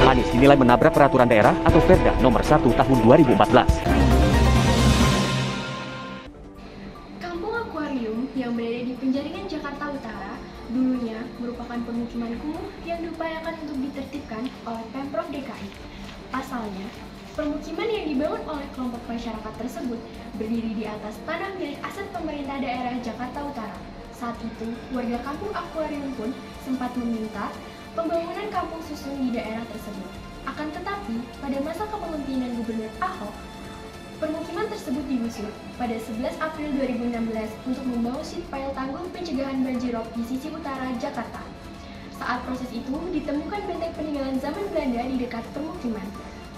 Anies dinilai menabrak peraturan daerah atau Perda nomor 1 tahun 2014. Kampung Akuarium yang berada di Penjaringan, Jakarta Utara dulunya merupakan pemukiman kumuh yang diupayakan untuk ditertibkan oleh Pemprov DKI. Pasalnya, permukiman yang dibangun oleh kelompok masyarakat tersebut berdiri di atas tanah milik aset pemerintah daerah Jakarta Utara. Saat itu, warga Kampung Akuarium pun sempat meminta pembangunan kampung susun di daerah tersebut. Akan tetapi, pada masa kepemimpinan Gubernur Ahok, permukiman tersebut digusur pada 11 April 2016 untuk membangun sheet pile tanggul pencegahan banjirop di sisi utara Jakarta. Saat proses itu, ditemukan benteng peninggalan zaman Belanda di dekat permukiman.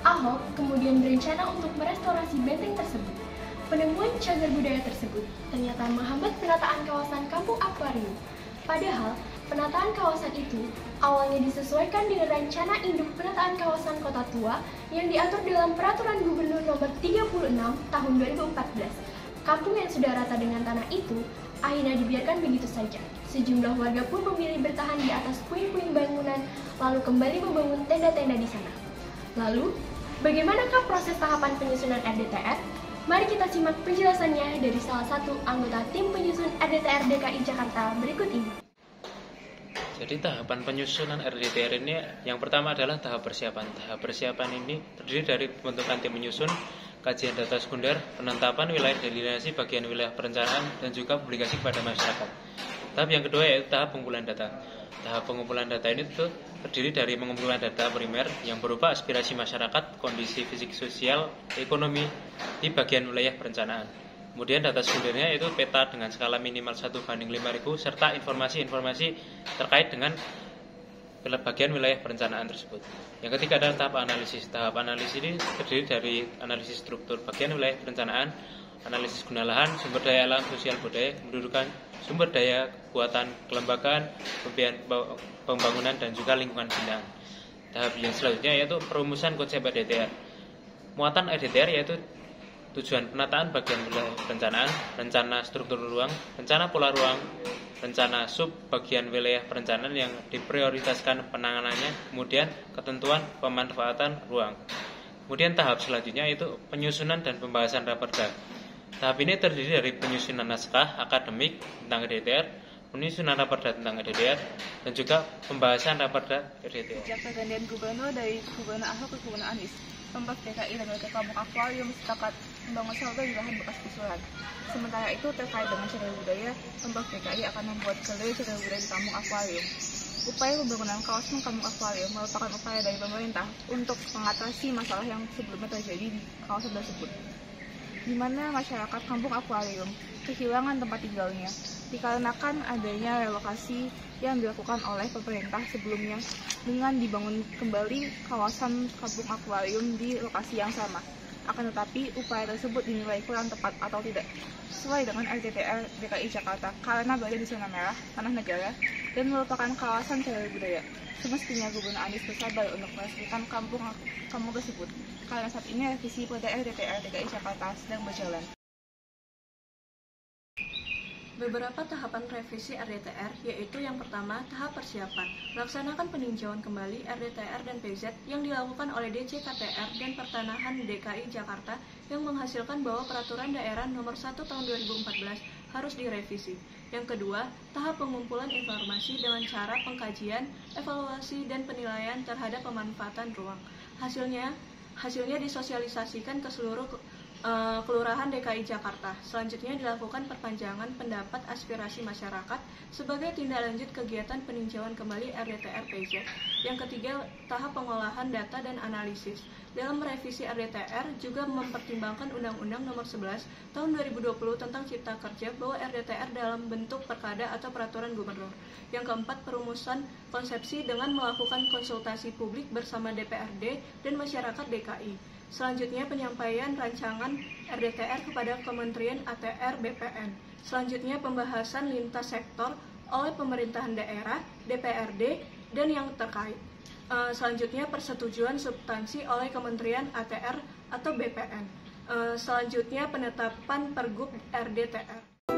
Ahok kemudian berencana untuk merestorasi benteng tersebut. Penemuan cagar budaya tersebut ternyata menghambat penataan kawasan Kampung Akuarium. Padahal, penataan kawasan itu awalnya disesuaikan dengan rencana induk penataan kawasan kota tua yang diatur dalam Peraturan Gubernur Nomor 36 Tahun 2014. Kampung yang sudah rata dengan tanah itu akhirnya dibiarkan begitu saja. Sejumlah warga pun memilih bertahan di atas puing-puing bangunan, lalu kembali membangun tenda-tenda di sana. Lalu, bagaimanakah proses tahapan penyusunan RDTR? Mari kita simak penjelasannya dari salah satu anggota tim penyusun RDTR DKI Jakarta berikut ini. Jadi tahapan penyusunan RDTR ini yang pertama adalah tahap persiapan. Tahap persiapan ini terdiri dari pembentukan tim penyusun, kajian data sekunder, penetapan wilayah delineasi bagian wilayah perencanaan, dan juga publikasi kepada masyarakat. Tahap yang kedua yaitu tahap pengumpulan data. Tahap pengumpulan data ini terdiri dari mengumpulkan data primer yang berupa aspirasi masyarakat, kondisi fisik, sosial, ekonomi di bagian wilayah perencanaan. Kemudian data sekundernya yaitu peta dengan skala minimal 1/5000 serta informasi-informasi terkait dengan bagian wilayah perencanaan tersebut. Yang ketiga adalah tahap analisis. Tahap analisis ini terdiri dari analisis struktur bagian wilayah perencanaan, analisis guna lahan, sumber daya alam, sosial budaya, kependudukan, sumber daya, kekuatan, kelembagaan, pembangunan, dan juga lingkungan binaan. Tahap yang selanjutnya yaitu perumusan konsep RDTR. Muatan RDTR yaitu tujuan penataan bagian wilayah perencanaan, rencana struktur ruang, rencana pola ruang, rencana sub bagian wilayah perencanaan yang diprioritaskan penanganannya, kemudian ketentuan pemanfaatan ruang. Kemudian tahap selanjutnya yaitu penyusunan dan pembahasan raperda. Tahap ini terdiri dari penyusunan naskah akademik tentang RDTR, penyusunan raperda tentang RDTR, dan juga pembahasan raperda RDTR. Sejak pergantian gubernur dari Gubernur Ahok ke Gubernur Anies, Pemprov DKI dan warga Kampung Akuarium sepakat membangun shelter di lahan bekas gusuran. Sementara itu, terkait dengan cagar budaya, Pemprov DKI akan membuat galeri cagar budaya di Kampung Akuarium. Upaya pembangunan kawasan Kampung Akuarium merupakan upaya dari pemerintah untuk mengatasi masalah yang sebelumnya terjadi di kawasan tersebut, di mana masyarakat Kampung Akuarium kehilangan tempat tinggalnya dikarenakan adanya relokasi yang dilakukan oleh pemerintah sebelumnya dengan dibangun kembali kawasan Kampung Akuarium di lokasi yang sama. Akan tetapi, upaya tersebut dinilai kurang tepat atau tidak sesuai dengan RDTR DKI Jakarta karena berada di zona merah, tanah negara, dan merupakan kawasan cagar budaya. Semestinya Gubernur Anies bersabar untuk meresmikan kampung tersebut, karena saat ini revisi Perda RDTR DKI Jakarta sedang berjalan. Beberapa tahapan revisi RDTR, yaitu yang pertama, tahap persiapan, melaksanakan peninjauan kembali RDTR dan PZ yang dilakukan oleh DC KTR dan Pertanahan DKI Jakarta yang menghasilkan bahwa Peraturan Daerah Nomor 1 Tahun 2014 harus direvisi. Yang kedua, tahap pengumpulan informasi dengan cara pengkajian, evaluasi, dan penilaian terhadap pemanfaatan ruang. Hasilnya disosialisasikan ke seluruh Kelurahan DKI Jakarta. Selanjutnya dilakukan perpanjangan pendapat aspirasi masyarakat sebagai tindak lanjut kegiatan peninjauan kembali RDTR PZ. Yang ketiga, tahap pengolahan data dan analisis. Dalam revisi RDTR juga mempertimbangkan Undang-Undang Nomor 11 Tahun 2020 tentang Cipta Kerja bahwa RDTR dalam bentuk perkada atau peraturan gubernur. Yang keempat, perumusan konsepsi dengan melakukan konsultasi publik bersama DPRD dan masyarakat DKI. Selanjutnya, penyampaian rancangan RDTR kepada Kementerian ATR BPN. Selanjutnya, pembahasan lintas sektor oleh pemerintahan daerah, DPRD, dan yang terkait. Selanjutnya, persetujuan substansi oleh Kementerian ATR atau BPN. Selanjutnya, penetapan Pergub RDTR.